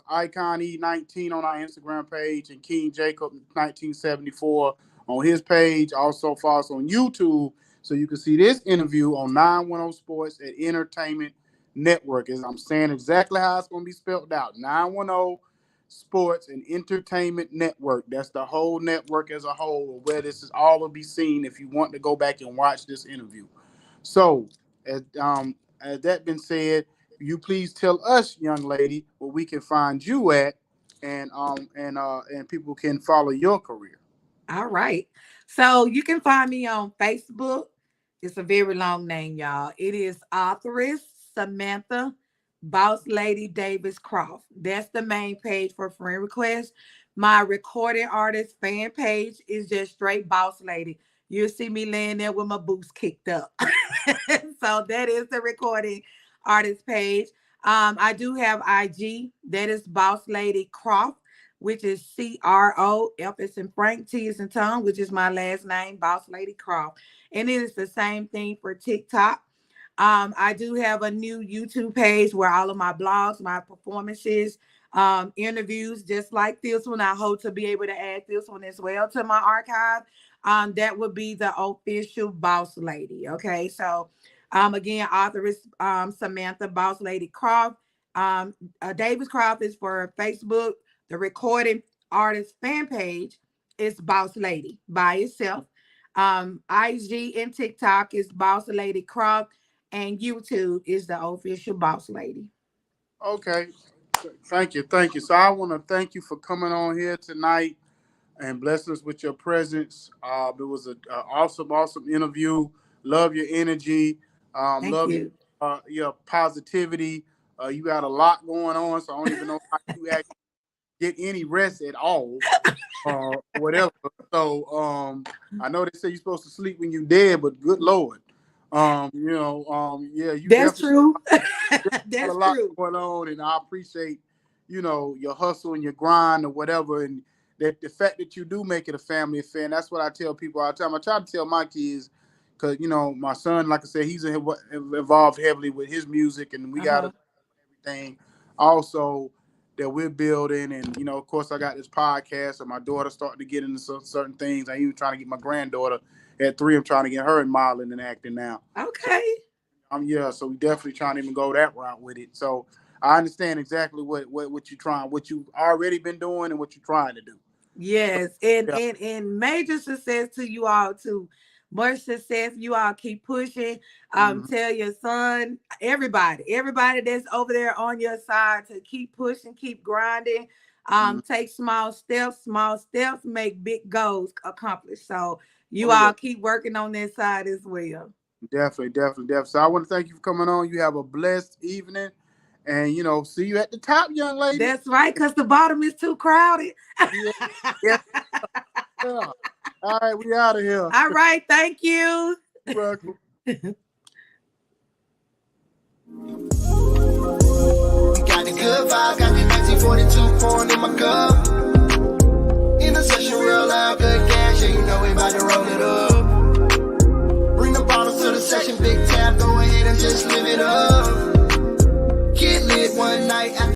Icon E19 on our Instagram page, and King Jacob 1974 on his page. Also follow us on YouTube so you can see this interview on 910 Sports at Entertainment Network. As I'm saying exactly how it's going to be spelled out. 910 Sports and Entertainment Network. That's the whole network as a whole, where this is all will be seen if you want to go back and watch this interview. So, as that been said, you please tell us, young lady, where we can find you at, and people can follow your career. All right. So you can find me on Facebook. It's a very long name, y'all. It is authoress Samantha Boss Lady Davis Croft. That's the main page for friend requests. My recording artist fan page is just straight Boss Lady. You'll see me laying there with my boots kicked up. So that is the recording artist page. I do have IG. That is Boss Lady Croft, which is CROF is in Frank, T is in Tom, which is my last name, Boss Lady Croft. And it is the same thing for TikTok. I do have a new YouTube page where all of my blogs, my performances, interviews, just like this one. I hope to be able to add this one as well to my archive. That would be the official Boss Lady. Okay, so again, author is Samantha Boss Lady Croft. Davis Croft is for Facebook. The recording artist fan page is Boss Lady by itself. IG and TikTok is Boss Lady Croft, and YouTube is the official Boss Lady. Okay. Thank you. So I want to thank you for coming on here tonight and blessing us with your presence. It was an awesome interview. Love your energy. Thank Love you. your positivity. You got a lot going on, so I don't even know how you actually get any rest at all, whatever. So I know they say you're supposed to sleep when you're dead, but good Lord, yeah, you That's definitely true. got a That's lot true. going on, and I appreciate, your hustle and your grind or whatever, and that the fact that you do make it a family affair. And that's what I tell people all the time. I try to tell my kids, because my son, like I said, he's involved heavily with his music, and we got Uh-huh. everything also that we're building. And of course, I got this podcast, and my daughter starting to get into certain things. I'm even trying to get my granddaughter at 3. I'm trying to get her in modeling and acting now. Okay. Yeah, so we definitely trying to even go that route with it. So I understand exactly what you're trying, what you already been doing, and what you're trying to do. Yes, and Yeah. and major success to you all too. Much success. You all keep pushing. Mm-hmm. Tell your son, everybody that's over there on your side to keep pushing, keep grinding. Mm-hmm. Take small steps make big goals accomplished. So you Oh yeah, all keep working on that side as well. definitely. So I want to thank you for coming on. You have a blessed evening, and see you at the top, young lady. That's right, because the bottom is too crowded. Yeah, yeah. Yeah. All right, we out of here. All right, thank you. You're welcome. Got the good vibes, got the 1942 pouring in my cup.